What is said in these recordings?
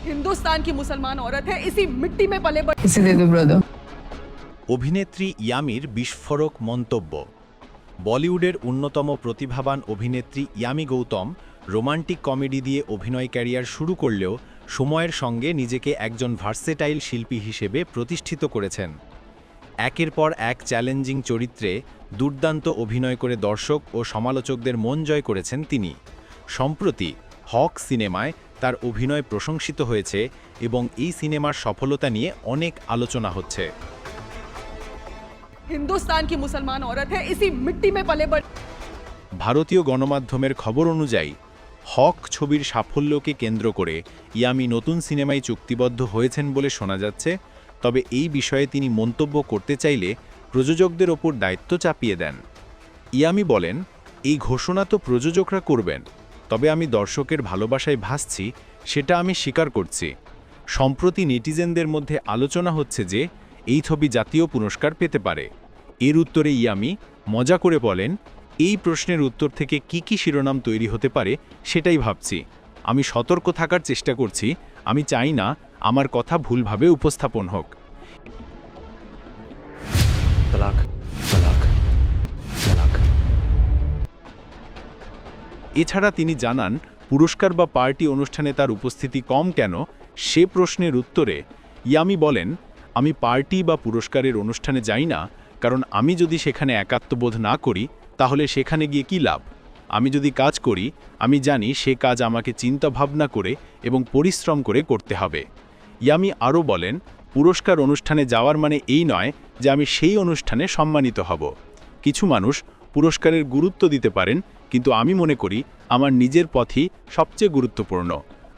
हिंदुस्तान की मुसलमान औरत है, इसी मिट्टी में पले बड़े। इसे दे दो ब्रदर। অভিনেত্রী ইয়ামির বিস্ফোরক মন্তব্য। বলিউডের অন্যতম প্রতিভাবান অভিনেত্রী ইয়ামি গৌতম রোমান্টিক কমেডি দিয়ে অভিনয় ক্যারিয়ার শুরু করলেও সময়ের সঙ্গে নিজেকে একজন ভার্সেটাইল শিল্পী হিসেবে প্রতিষ্ঠিত করেছেন। একের পর এক চ্যালেঞ্জিং চরিত্রে দুর্দান্ত অভিনয় করে দর্শক ও সমালোচকদের মন জয় করেছেন তিনি। সম্প্রতি হক সিনেমায় তার অভিনয় প্রশংসিত হয়েছে এবং এই সিনেমার সফলতা নিয়ে অনেক আলোচনা হচ্ছে। हिंदुस्तान की मुसलमान औरत है, इसी मिट्टी में पले बड़े। ভারতীয় গণমাধ্যমের খবর অনুযায়ী হক ছবির সাফল্যকে কেন্দ্র করে ইয়ামি নতুন সিনেমায় চুক্তিবদ্ধ হয়েছেন বলে শোনা যাচ্ছে। তবে এই বিষয়ে তিনি মন্তব্য করতে চাইলে প্রযোজকদের ওপর দায়িত্ব চাপিয়ে দেন। ইয়ামি বলেন, এই ঘোষণা তো প্রযোজকরা করবেন, তবে আমি দর্শকের ভালোবাসায় ভাসছি, সেটা আমি স্বীকার করছি। সম্প্রতি নেটিজেনদের মধ্যে আলোচনা হচ্ছে যে এই ছবি জাতীয় পুরস্কার পেতে পারে। এর উত্তরে ইয়ামি মজা করে বলেন, এই প্রশ্নের উত্তর থেকে কি শিরোনাম তৈরি হতে পারে সেটাই ভাবছি। আমি সতর্ক থাকার চেষ্টা করছি, আমি চাই না আমার কথা ভুলভাবে উপস্থাপন হোক। तलाक तलाक तलाक। এছাড়া তিনি জানান, পুরস্কার বা পার্টি অনুষ্ঠানে তার উপস্থিতি কম কেন সে প্রশ্নের উত্তরে ইয়ামি বলেন, আমি পার্টি বা পুরস্কারের অনুষ্ঠানে যাই না, কারণ আমি যদি সেখানে একাত্মবোধ না করি তাহলে সেখানে গিয়ে কী লাভ। আমি যদি কাজ করি, আমি জানি সে কাজ আমাকে চিন্তা ভাবনা করে এবং পরিশ্রম করে করতে হবে। ইয়ামি আরও বলেন, পুরস্কার অনুষ্ঠানে যাওয়ার মানে এই নয় যে আমি সেই অনুষ্ঠানে সম্মানিত হব। কিছু মানুষ পুরস্কারের গুরুত্ব দিতে পারেন, কিন্তু আমি মনে করি আমার নিজের পথই সবচেয়ে গুরুত্বপূর্ণ।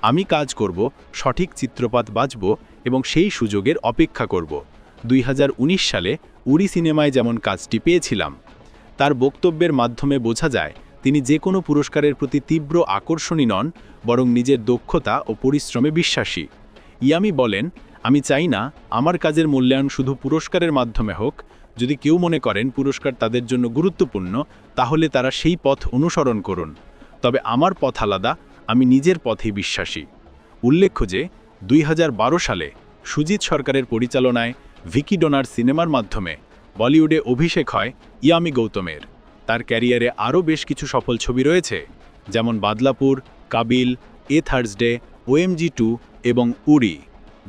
আমি কাজ করব, সঠিক চিত্রপাট বাছব এবং সেই সুযোগের অপেক্ষা করব। 2019 সালে উড়ি সিনেমায় যেমন কাজটি পেয়েছিলাম। তার বক্তব্যের মাধ্যমে বোঝা যায় তিনি যে কোনো পুরস্কারের প্রতি তীব্র আকর্ষণী নন, বরং নিজের দক্ষতা ও পরিশ্রমে বিশ্বাসী। ইয়ামি বলেন, আমি চাই না আমার কাজের মূল্যায়ন শুধু পুরস্কারের মাধ্যমে হোক। যদি কেউ মনে করেন পুরস্কার তাদের জন্য গুরুত্বপূর্ণ, তাহলে তারা সেই পথ অনুসরণ করুন। তবে আমার পথ আলাদা, আমি নিজের পথেই বিশ্বাসী। উল্লেখ্য যে 2012 সালে সুজিত সরকারের পরিচালনায় ভিকি ডোনার সিনেমার মাধ্যমে বলিউডে অভিষেক হয় ইয়ামি গৌতমের। তার ক্যারিয়ারে আরও বেশ কিছু সফল ছবি রয়েছে, যেমন বাদলাপুর, কাবিল, এ থার্সডে, OMG 2 এবং উড়ি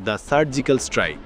দ্য সার্জিক্যাল স্ট্রাইক।